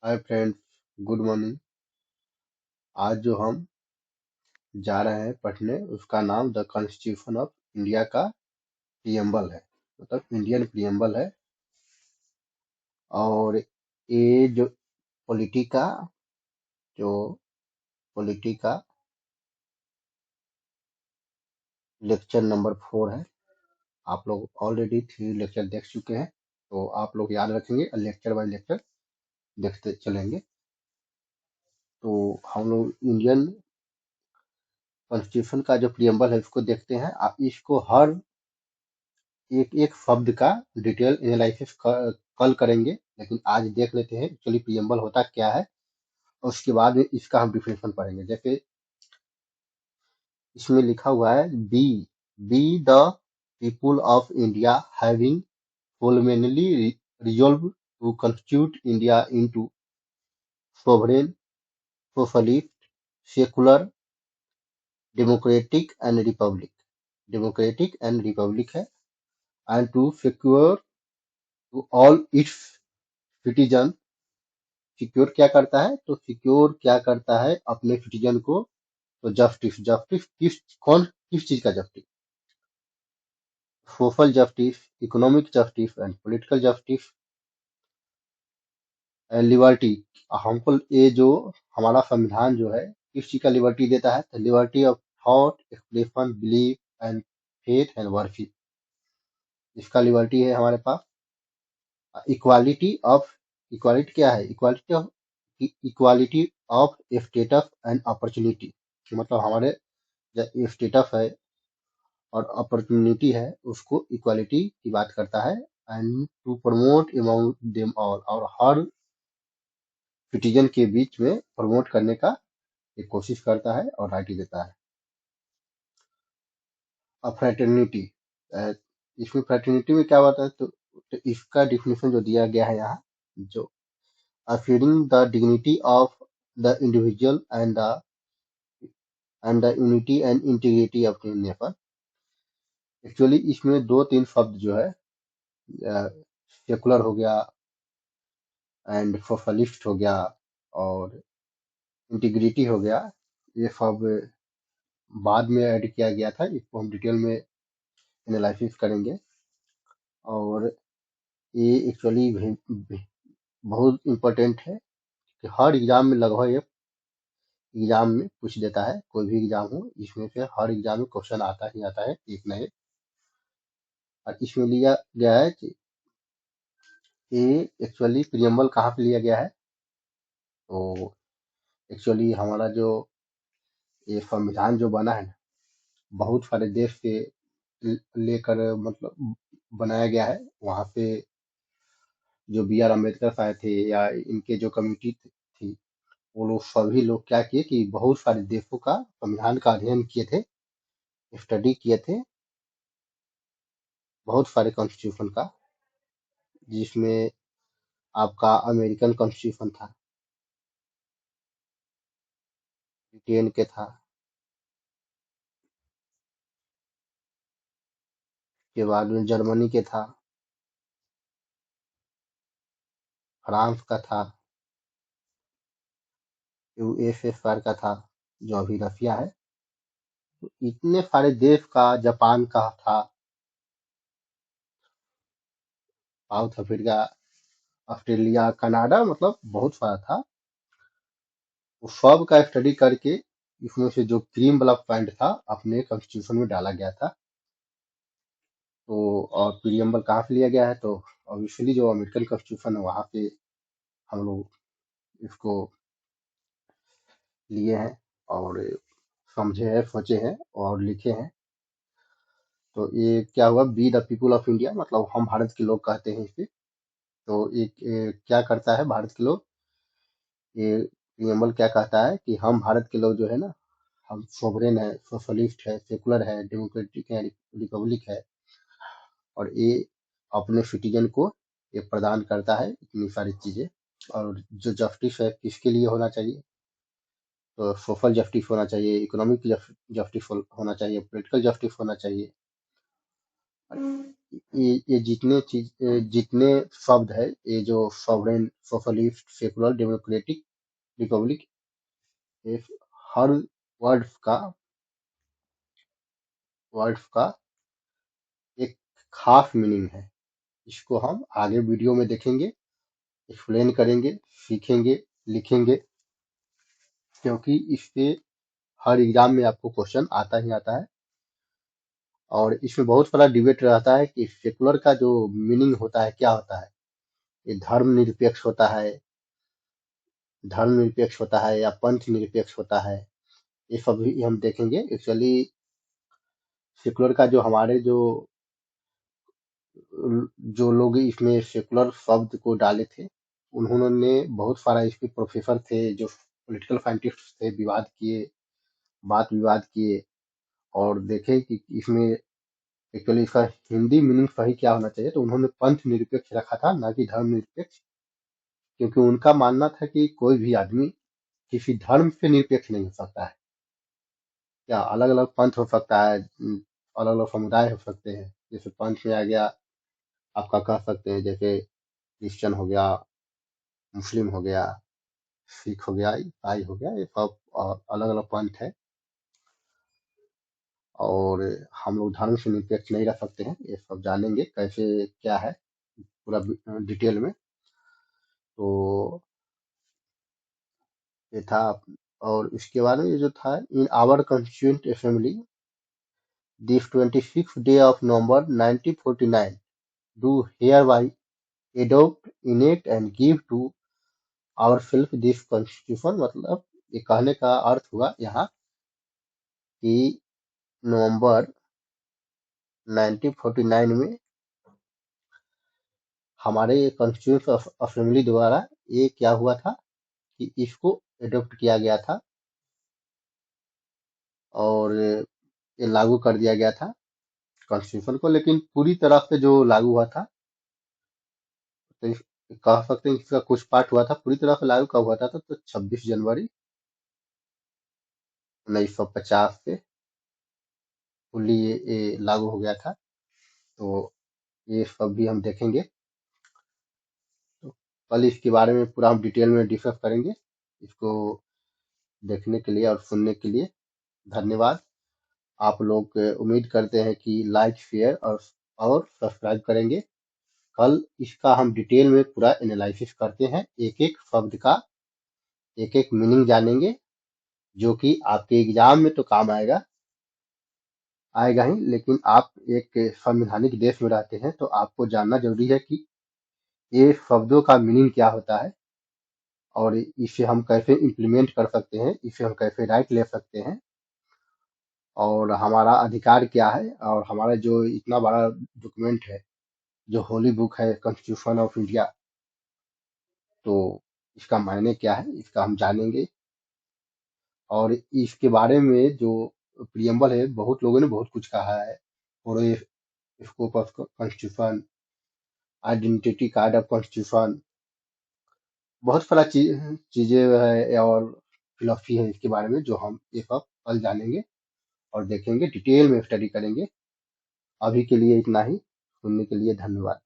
Hi friends, good morning. आज जो हम जा रहे हैं पढ़ने उसका नाम द कॉन्स्टिट्यूशन ऑफ इंडिया का प्रियम्बल है। मतलब इंडियन प्रियम्बल है। और ये जो पॉलिटिका जो पॉलिटिका लेक्चर नंबर 4 है। आप लोग ऑलरेडी 3 लेक्चर देख चुके हैं, तो आप लोग याद रखेंगे और लेक्चर बाय लेक्चर देखते चलेंगे। तो हम लोग इंडियन कॉन्स्टिट्यूशन का जो प्रियम्बल है उसको देखते हैं। आप इसको हर एक एक शब्द का डिटेल एनालिसिस कल करेंगे, लेकिन आज देख लेते हैं एक्चुअली प्रियम्बल होता क्या है। और उसके बाद में इसका हम डिफिनेशन पढ़ेंगे। जैसे इसमें लिखा हुआ है we the people of India having solemnly resolve to constitute India into sovereign socialist secular democratic and republic है, and to secure to all its citizen. Secure क्या करता है अपने सिटीजन को? तो जस्टिस। जस्टिस किस चीज का justice? Social justice, economic justice and political justice and liberty. हमको ये जो हमारा संविधान जो है किस चीज का लिबर्टी देता है? तो liberty of thought, expression, belief and faith and worship, इसका लिबर्टी है हमारे पास। इक्वालिटी ऑफ इक्वालिटी क्या है? Equality of status and opportunity. मतलब हमारे जो स्टेटस है और अपॉर्चुनिटी है उसको इक्वालिटी की बात करता है। And to promote among them all, और हर सिटीजन के बीच में प्रमोट करने का एक कोशिश करता है और राइट देता है। अब फ्रेटर्निटी, इसमें फ्रेटर्निटी में क्या होता है? तो इसका डिफिनेशन जो दिया गया है यहाँ, जो affirming the dignity of the individual and the unity and integrity of the nation। Actually इसमें 2-3 शब्द जो है, सेकुलर हो गया एंड सोशलिस्ट हो गया और इंटीग्रिटी हो गया, ये सब बाद में ऐड किया गया था। इसको हम डिटेल में एनालिसिस करेंगे। और ये एक्चुअली बहुत इम्पोर्टेंट है कि हर एग्जाम में, लगभग ये एग्जाम में पूछ देता है। कोई भी एग्जाम हो, इसमें से हर एग्जाम में क्वेश्चन आता ही आता है, एक न एक। और इसमें लिया गया है कि ये एक्चुअली प्रियम्बल कहाँ पे लिया गया है? तो एक्चुअली हमारा जो ये संविधान जो बना है ना, बहुत सारे देश से लेकर मतलब बनाया गया है। वहाँ पे जो B.R. अम्बेडकर साहब थे या इनके जो कमिटी थी, वो लोग सभी लोग क्या किए कि बहुत सारे देशों का संविधान का अध्ययन किए थे, स्टडी किए थे, बहुत सारे कॉन्स्टिट्यूशन का, जिसमें आपका अमेरिकन कॉन्स्टिट्यूशन था, ब्रिटेन के था, के बाद में जर्मनी के था, फ्रांस का था, USSR का था, जो अभी रसिया है। तो इतने सारे देश का, जापान का था, साउथ अफ्रीका, ऑस्ट्रेलिया, कनाडा, मतलब बहुत सारा था। वो सब का स्टडी करके इसमें से जो क्रीम वाला पॉइंट था अपने कॉन्स्टिट्यूशन में डाला गया था। तो और प्रियम्बल कहाँ से लिया गया है? तो ऑब्वियसली जो अमेरिकन कॉन्स्टिट्यूशन है वहां से हम लोग इसको लिए हैं और समझे हैं, सोचे हैं और लिखे हैं। तो ये क्या हुआ? B the people of India, मतलब हम भारत के लोग कहते हैं इसे। तो क्या करता है भारत के लोग? ये प्रियम्बल क्या कहता है कि हम भारत के लोग जो है ना, हम सोवरेन है, सोशलिस्ट है, सेकुलर है, डेमोक्रेटिक है, रिपब्लिक है। और ये अपने सिटीजन को ये प्रदान करता है इतनी सारी चीजें। और जो जस्टिस है किसके लिए होना चाहिए? तो सोशल जस्टिस होना चाहिए, इकोनॉमिक जस्टिस होना चाहिए, पॉलिटिकल जस्टिस होना चाहिए। ये जितने शब्द है, ये जो sovereign, socialist, secular, democratic, Republic, ये हर वर्ड का एक खास मीनिंग है। इसको हम आगे वीडियो में देखेंगे, एक्सप्लेन करेंगे, सीखेंगे, लिखेंगे, क्योंकि इससे हर एग्जाम में आपको क्वेश्चन आता ही आता है। और इसमें बहुत सारा डिबेट रहता है कि सेकुलर का जो मीनिंग होता है क्या होता है। ये धर्म निरपेक्ष होता है या पंथ निरपेक्ष होता है, ये सब भी हम देखेंगे। एक्चुअली सेकुलर का जो हमारे जो लोग इसमें सेकुलर शब्द को डाले थे, उन्होंने बहुत सारा, इसके प्रोफेसर थे जो पॉलिटिकल साइंटिस्ट थे, बात विवाद किए और देखे कि इसमें एक्चुअली इसका हिंदी मीनिंग सही क्या होना चाहिए। तो उन्होंने पंथ निरपेक्ष रखा था, ना कि धर्म निरपेक्ष, क्योंकि उनका मानना था कि कोई भी आदमी किसी धर्म से निरपेक्ष नहीं हो सकता है। क्या अलग अलग पंथ हो सकता है, अलग अलग समुदाय हो सकते हैं। जैसे पंथ में आ गया, आपका कह सकते हैं, जैसे क्रिश्चियन हो गया, मुस्लिम हो गया, सिख हो गया, ईसाई हो गया, ये सब अलग अलग पंथ है। और हम लोग धर्म से निरपेक्ष नहीं रह सकते हैं, ये सब जानेंगे कैसे क्या है पूरा डिटेल में। तो ये था। और इसके बाद में ये जो था, in our constituent assembly this 26th day of November 1949 do hereby adopt, enact and give to ourselves this constitution। मतलब ये कहने का अर्थ हुआ यहाँ कि नवंबर 1949 में हमारे कॉन्स्टिट्यूंट असेंबली द्वारा ये क्या हुआ था कि इसको एडॉप्ट किया गया था और ये लागू कर दिया गया था कॉन्स्टिट्यूशन को। लेकिन पूरी तरह से जो लागू हुआ था, तो कह सकते हैं कि इसका कुछ पार्ट हुआ था। पूरी तरह से लागू कब हुआ था, तो 26 जनवरी 1950 से फुल्ली ये लागू हो गया था। तो ये सब भी हम देखेंगे। तो कल इसके बारे में पूरा हम डिटेल में डिस्कस करेंगे। इसको देखने के लिए और सुनने के लिए धन्यवाद। आप लोग उम्मीद करते हैं कि लाइक, शेयर और सब्सक्राइब करेंगे। कल इसका हम डिटेल में पूरा एनालिसिस करते हैं, एक एक शब्द का एक एक मीनिंग जानेंगे, जो कि आपके एग्जाम में तो काम आएगा ही। लेकिन आप एक संवैधानिक देश में रहते हैं, तो आपको जानना जरूरी है कि ये शब्दों का मीनिंग क्या होता है और इसे हम कैसे इम्प्लीमेंट कर सकते हैं, इसे हम कैसे राइट ले सकते हैं, और हमारा अधिकार क्या है, और हमारा जो इतना बड़ा डॉक्यूमेंट है, जो होली बुक है, कॉन्स्टिट्यूशन ऑफ इंडिया, तो इसका मायने क्या है, इसका हम जानेंगे। और इसके बारे में जो प्रियम्बल है, बहुत लोगों ने बहुत कुछ कहा है। और ये scope of constitution, identity card of constitution, बहुत सारा चीजें है और फिलोसफी है इसके बारे में, जो हम ये सब कल जानेंगे और देखेंगे, डिटेल में स्टडी करेंगे। अभी के लिए इतना ही। सुनने के लिए धन्यवाद।